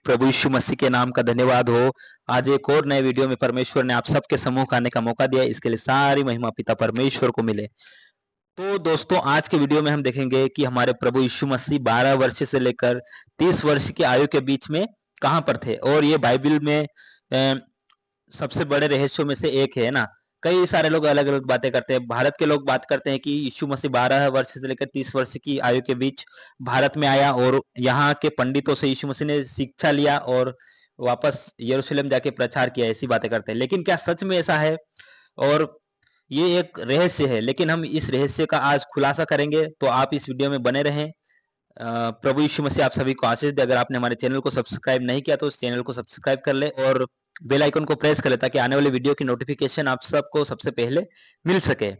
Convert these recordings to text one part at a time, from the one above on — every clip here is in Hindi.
प्रभु यीशु मसीह के नाम का धन्यवाद हो। आज एक और नए वीडियो में परमेश्वर ने आप सबके समूह आने का मौका दिया, इसके लिए सारी महिमा पिता परमेश्वर को मिले। तो दोस्तों, आज के वीडियो में हम देखेंगे कि हमारे प्रभु यीशु मसीह 12 वर्ष से लेकर 30 वर्ष की आयु के बीच में कहाँ पर थे, और ये बाइबल में सबसे बड़े रहस्यों में से एक है ना। कई सारे लोग अलग अलग बातें करते हैं। भारत के लोग बात करते हैं कि यीशु मसीह 12 वर्ष से लेकर 30 वर्ष की आयु के बीच भारत में आया और यहाँ के पंडितों से यीशु मसीह ने शिक्षा लिया और वापस यरूशलेम जाके प्रचार किया, ऐसी बातें करते हैं। लेकिन क्या सच में ऐसा है? और ये एक रहस्य है, लेकिन हम इस रहस्य का आज खुलासा करेंगे, तो आप इस वीडियो में बने रहें। प्रभु यीशु मसीह आप सभी को आशीष दे। अगर आपने हमारे चैनल को सब्सक्राइब नहीं किया तो उस चैनल को सब्सक्राइब कर ले और बेल आइकन को प्रेस कर ले, ताकि आने वाले वीडियो की नोटिफिकेशन आप सबको सबसे पहले मिल सके।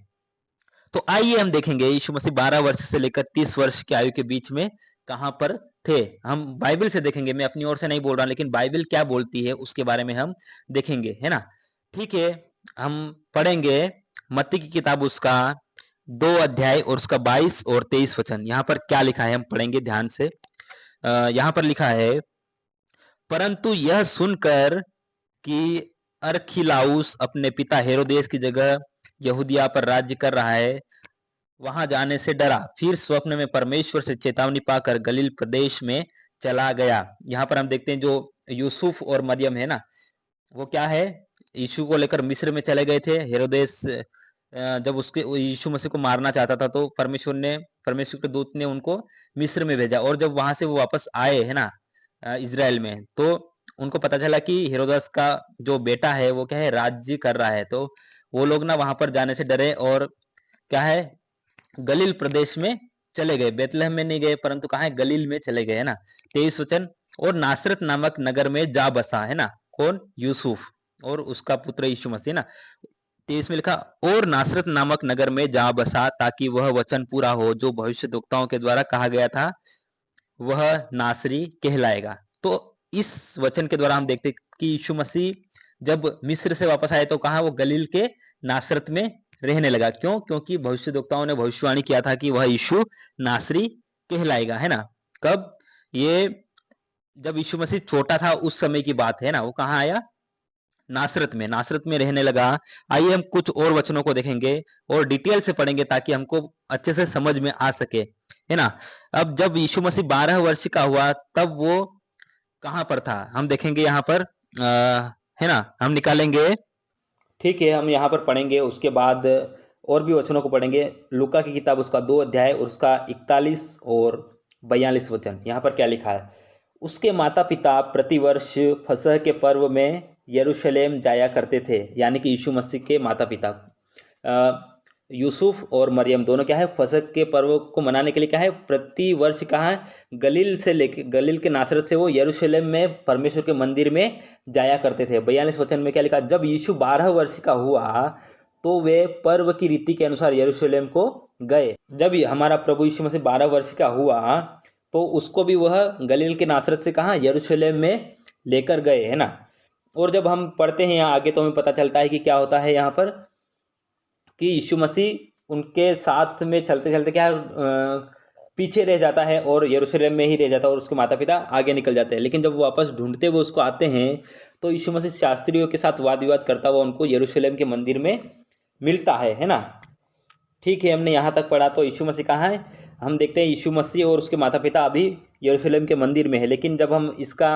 तो आइए हम देखेंगे यीशु मसीह 12 वर्ष से लेकर 30 वर्ष की आयु के बीच में कहां पर थे। हम बाइबल से देखेंगे, मैं अपनी ओर से नहीं बोल रहा, लेकिन बाइबल क्या बोलती है उसके बारे में हम देखेंगे, है ना। ठीक है, हम पढ़ेंगे मत्ती की किताब उसका 2 अध्याय और उसका 22 और 23 वचन। यहाँ पर क्या लिखा है हम पढ़ेंगे ध्यान से। यहाँ पर लिखा है, परंतु यह सुनकर कि अरखिलाउस अपने पिता हेरोदेस की जगह यहूदिया पर राज्य कर रहा है, वहां जाने से डरा। फिर स्वप्न में परमेश्वर से चेतावनी पाकर गलील प्रदेश में चला गया। यहाँ पर हम देखते हैं जो यूसुफ और मरियम है ना, वो क्या है, यीशु को लेकर मिस्र में चले गए थे। हेरोदेस जब उसके यीशु मसीह को मारना चाहता था, तो परमेश्वर के दूत ने उनको मिस्र में भेजा, और जब वहां से वो वापस आए है ना इजराइल में, तो उनको पता चला कि हेरोदेस का जो बेटा है वो क्या है, राज्य कर रहा है। तो वो लोग ना वहां पर जाने से डरे और क्या है, गलील प्रदेश में चले गए। बेतलहम में नहीं गए, परंतु कहा है, गलील में चले गए, है ना। 23 वचन, और नासरत नामक नगर में जा बसा, है ना। कौन? यूसुफ और उसका पुत्र यीशु मसीह ना। 23 में लिखा, और नासरत नामक नगर में जा बसा, ताकि वह वचन पूरा हो जो भविष्यद्वक्ताओं के द्वारा कहा गया था, वह नासरी कहलाएगा। तो इस वचन के द्वारा हम देखते कि यीशु मसीह जब मिस्र से वापस आए, तो कहा, वो गलील के नासरत में रहने लगा। क्यों? क्योंकि भविष्यद्वक्ताओं ने भविष्यवाणी किया था कि वह यीशु नासरी कहलाएगा, है ना। कब? ये जब यीशु मसीह छोटा था उस समय की बात है ना। वो कहाँ आया? नासरत में रहने लगा। आइए हम कुछ और वचनों को देखेंगे और डिटेल से पढ़ेंगे, ताकि हमको अच्छे से समझ में आ सके, है ना। अब जब यीशु मसीह 12 वर्ष का हुआ, तब वो कहां पर था, हम देखेंगे यहाँ पर, है ना, हम निकालेंगे। ठीक है, हम यहाँ पर पढ़ेंगे, उसके बाद और भी वचनों को पढ़ेंगे। लूका की किताब उसका 2 अध्याय और उसका 41 और 42 वचन। यहाँ पर क्या लिखा है, उसके माता पिता प्रतिवर्ष फसह के पर्व में यरूशलेम जाया करते थे। यानी कि यीशु मसीह के माता पिता यूसुफ और मरियम दोनों क्या है, फसह के पर्व को मनाने के लिए क्या है, प्रति वर्ष कहाँ है, गलील के नासरत से वो यरूशलेम में परमेश्वर के मंदिर में जाया करते थे। 42 वचन में क्या लिखा, जब यीशु 12 वर्ष का हुआ तो वे पर्व की रीति के अनुसार यरूशलेम को गए। जब हमारा प्रभु यीशु मसीह 12 वर्ष का हुआ, तो उसको भी वह गलील के नासरत से कहाँ, यरूशलेम में लेकर गए, है ना। और जब हम पढ़ते हैं यहाँ आगे, तो हमें पता चलता है कि क्या होता है यहाँ पर, कि यीशु मसीह उनके साथ में चलते चलते क्या पीछे रह जाता है और यरूशलेम में ही रह जाता है, और उसके माता पिता आगे निकल जाते हैं। लेकिन जब वो वापस ढूंढते हुए उसको आते हैं, तो यीशु मसीह शास्त्रियों के साथ वाद विवाद करता हुआ उनको यरूशलेम के मंदिर में मिलता है ना। ठीक है, हमने यहाँ तक पढ़ा। तो यीशु मसीह कहाँ है, हम देखते हैं यीशु मसीह और उसके माता पिता अभी यरूशलेम के मंदिर में है। लेकिन जब हम इसका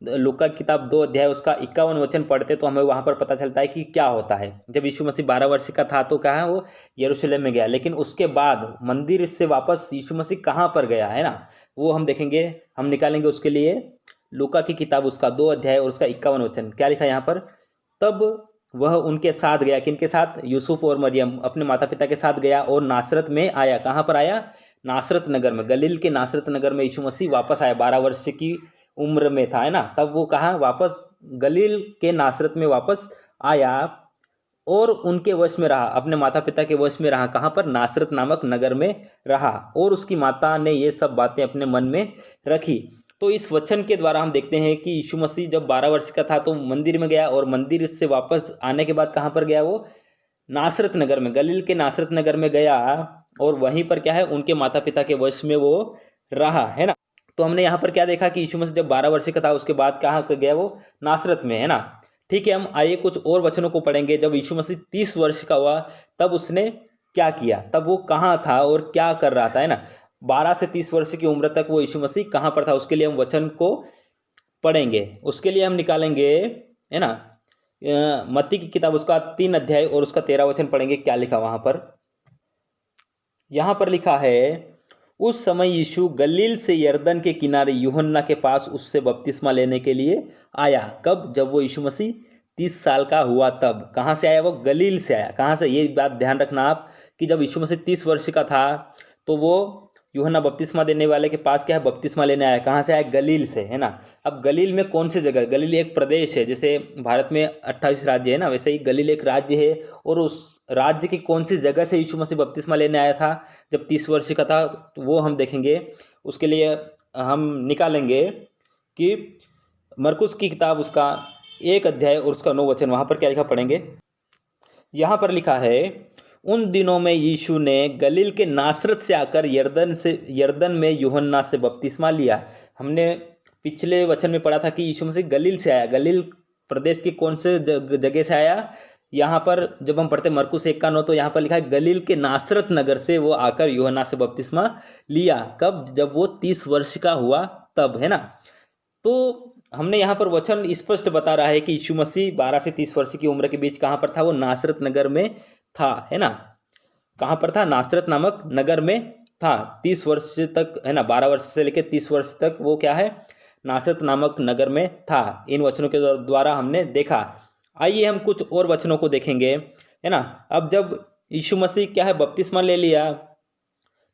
लूका की किताब 2 अध्याय उसका 51 वचन पढ़ते, तो हमें वहाँ पर पता चलता है कि क्या होता है। जब यीशु मसीह 12 वर्ष का था, तो कहाँ है, वो यरूशलेम में गया। लेकिन उसके बाद मंदिर से वापस यीशु मसीह कहाँ पर गया, है ना, वो हम देखेंगे, हम निकालेंगे उसके लिए। लूका की किताब उसका 2 अध्याय और उसका 51 वचन। क्या लिखा है यहाँ पर, तब वह उनके साथ गया। किनके साथ? यूसुफ और मरियम अपने माता पिता के साथ गया और नासरत में आया। कहाँ पर आया? नासरत नगर में, गलील के नासरत नगर में यीशु मसीह वापस आया। 12 वर्ष की उम्र में था, है ना। तब वो कहाँ, वापस गलील के नासरत में वापस आया और उनके वश में रहा, अपने माता पिता के वश में रहा। कहाँ पर? नासरत नामक नगर में रहा। और उसकी माता ने ये सब बातें अपने मन में रखी। तो इस वचन के द्वारा हम देखते हैं कि यीशु मसीह जब 12 वर्ष का था, तो मंदिर में गया, और मंदिर से वापस आने के बाद कहाँ पर गया, वो नासरत नगर में, गलील के नासरत नगर में गया, और वहीं पर क्या है, उनके माता पिता के वश में वो रहा, है ना। तो हमने यहाँ पर क्या देखा कि यीशु मसीह जब 12 वर्ष का था उसके बाद कहाँ गया वो, नासरत में, है ना। ठीक है, हम आइए कुछ और वचनों को पढ़ेंगे। जब यीशु मसीह 30 वर्ष का हुआ तब उसने क्या किया, तब वो कहाँ था और क्या कर रहा था, है ना। 12 से 30 वर्ष की उम्र तक वो यीशु मसीह कहाँ पर था, उसके लिए हम वचन को पढ़ेंगे। उसके लिए हम निकालेंगे, है ना, मत्ती की किताब उसका 3 अध्याय और उसका 13 वचन पढ़ेंगे। क्या लिखा वहां पर, यहां पर लिखा है, उस समय यीशु गलील से यरदन के किनारे यूहन्ना के पास उससे बपतिस्मा लेने के लिए आया। कब, जब वो यीशु मसीह 30 साल का हुआ तब। कहाँ से आया वो, गलील से आया। कहाँ से, ये बात ध्यान रखना आप कि जब यीशु मसीह 30 वर्ष का था तो वो यूहन्ना बपतिस्मा देने वाले के पास क्या है, बपतिस्मा लेने आया। कहाँ से आया, गलील से, है ना। अब गलील में कौन सी जगह, गलील एक प्रदेश है, जैसे भारत में 28 राज्य है ना, वैसे ही गलील एक राज्य है। और उस राज्य की कौन सी जगह से यीशु मसीह बपतिस्मा लेने आया था जब 30 वर्ष का था, तो वो हम देखेंगे। उसके लिए हम निकालेंगे कि मरकुस की किताब उसका 1 अध्याय और उसका 9 वचन। वहाँ पर क्या लिखा पढ़ेंगे। यहाँ पर लिखा है, उन दिनों में यीशु ने गलील के नासरत से आकर यरदन में यूहन्ना से बपतिस्मा लिया। हमने पिछले वचन में पढ़ा था कि यीशु मसीह गलील से आया। गलील प्रदेश के कौन से जगह से आया, यहाँ पर जब हम पढ़ते मरकुस 1 का 9 तो यहाँ पर लिखा है गलील के नासरत नगर से वो आकर यूहन्ना से बपतिस्मा लिया। कब, जब वो 30 वर्ष का हुआ तब, है ना। तो हमने यहाँ पर वचन स्पष्ट बता रहा है कि यीशु मसीह 12 से 30 वर्ष की उम्र के बीच कहाँ पर था, वो नासरत नगर में था, है ना। कहाँ पर था, नासरत नामक नगर में था 30 वर्ष तक, है ना। 12 वर्ष से लेकर 30 वर्ष तक वो क्या है, नासरत नामक नगर में था। इन वचनों के द्वारा हमने देखा। आइए हम कुछ और वचनों को देखेंगे, है ना। अब जब यीशु मसीह क्या है, बपतिस्मा ले लिया,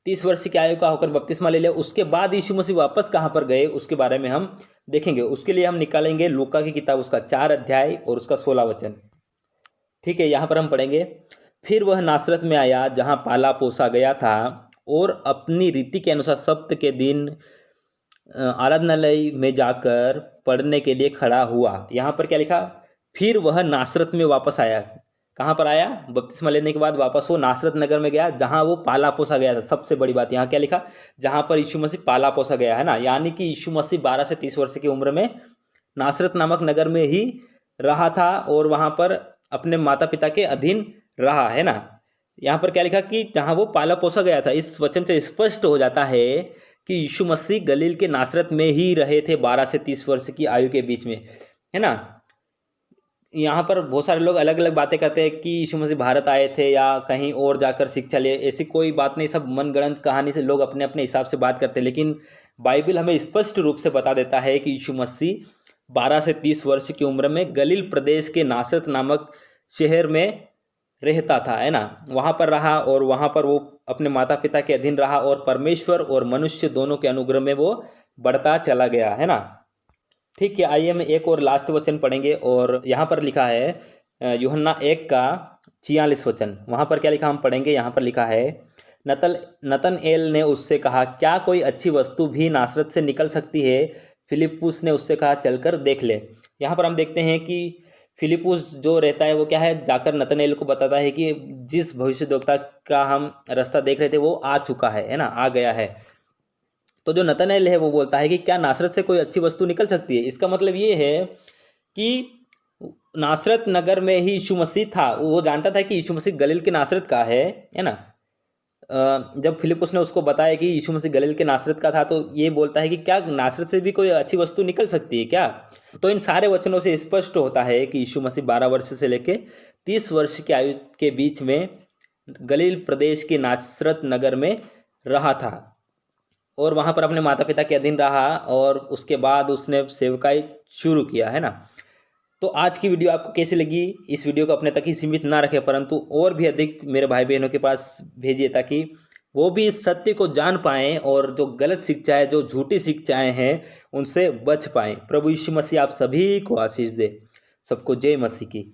30 वर्ष की आयु का होकर बपतिस्मा ले लिया, उसके बाद यीशु मसीह वापस कहाँ पर गए उसके बारे में हम देखेंगे। उसके लिए हम निकालेंगे लूका की किताब उसका 4 अध्याय और उसका 16 वचन। ठीक है, यहाँ पर हम पढ़ेंगे, फिर वह नासरत में आया जहाँ पाला पोसा गया था और अपनी रीति के अनुसार सप्त के दिन आराधनालय में जाकर पढ़ने के लिए खड़ा हुआ। यहाँ पर क्या लिखा, फिर वह नासरत में वापस आया। कहाँ पर आया, बपतिस्मा लेने के बाद वापस वो नासरत नगर में गया जहाँ वो पाला पोसा गया था। सबसे बड़ी बात यहाँ क्या लिखा, जहाँ पर यीशु मसीह पाला पोसा गया, है ना। यानी कि यीशु मसीह 12 से 30 वर्ष की उम्र में नासरत नामक नगर में ही रहा था और वहाँ पर अपने माता पिता के अधीन रहा, है ना। यहाँ पर क्या लिखा कि जहाँ वो पाला पोसा गया था। इस वचन से स्पष्ट हो जाता है कि यीशु मसीह गलील के नासरत में ही रहे थे 12 से 30 वर्ष की आयु के बीच में, है ना। यहाँ पर बहुत सारे लोग अलग अलग बातें करते हैं कि यीशु मसीह भारत आए थे या कहीं और जाकर शिक्षा लिए। ऐसी कोई बात नहीं, सब मनगढ़ंत कहानी से लोग अपने अपने हिसाब से बात करते हैं। लेकिन बाइबल हमें स्पष्ट रूप से बता देता है कि यीशु मसीह 12 से 30 वर्ष की उम्र में गलील प्रदेश के नासरत नामक शहर में रहता था, है ना। वहाँ पर रहा और वहाँ पर वो अपने माता पिता के अधीन रहा और परमेश्वर और मनुष्य दोनों के अनुग्रह में वो बढ़ता चला गया, है ना। ठीक है, आइए हम एक और लास्ट वचन पढ़ेंगे और यहाँ पर लिखा है यूहन्ना 1 का 46 वचन। वहाँ पर क्या लिखा हम पढ़ेंगे। यहाँ पर लिखा है, नतनएल ने उससे कहा, क्या कोई अच्छी वस्तु भी नासरत से निकल सकती है। फिलिप्पुस ने उससे कहा, चलकर देख ले। यहाँ पर हम देखते हैं कि फिलिप्पुस जो रहता है वो क्या है, जाकर नतनएल को बताता है कि जिस भविष्यद्वक्ता का हम रास्ता देख रहे थे वो आ चुका है ना, आ गया है। तो जो नतनएल है वो बोलता है कि क्या नासरत से कोई अच्छी वस्तु निकल सकती है। इसका मतलब ये है कि नासरत नगर में ही यीशु मसीह था। वो जानता था कि यीशु मसीह गलील के नासरत का है ना। जब फिलिप्पुस ने उसको बताया कि यीशु मसीह गलील के नासरत का था तो ये बोलता है कि क्या नासरत से भी कोई अच्छी वस्तु निकल सकती है क्या। तो इन सारे वचनों से स्पष्ट होता है कि यीशु मसीह 12 वर्ष से लेकर 30 वर्ष की आयु के बीच में गलील प्रदेश के नासरत नगर में रहा था और वहाँ पर अपने माता पिता के अधीन रहा और उसके बाद उसने सेवकाई शुरू किया, है ना। तो आज की वीडियो आपको कैसी लगी। इस वीडियो को अपने तक ही सीमित ना रखें परंतु और भी अधिक मेरे भाई बहनों के पास भेजिए ताकि वो भी इस सत्य को जान पाएं और जो गलत शिक्षाएं, जो झूठी शिक्षाएं हैं उनसे बच पाएं। प्रभु यीशु मसीह आप सभी को आशीष दे। सबको जय मसीह की।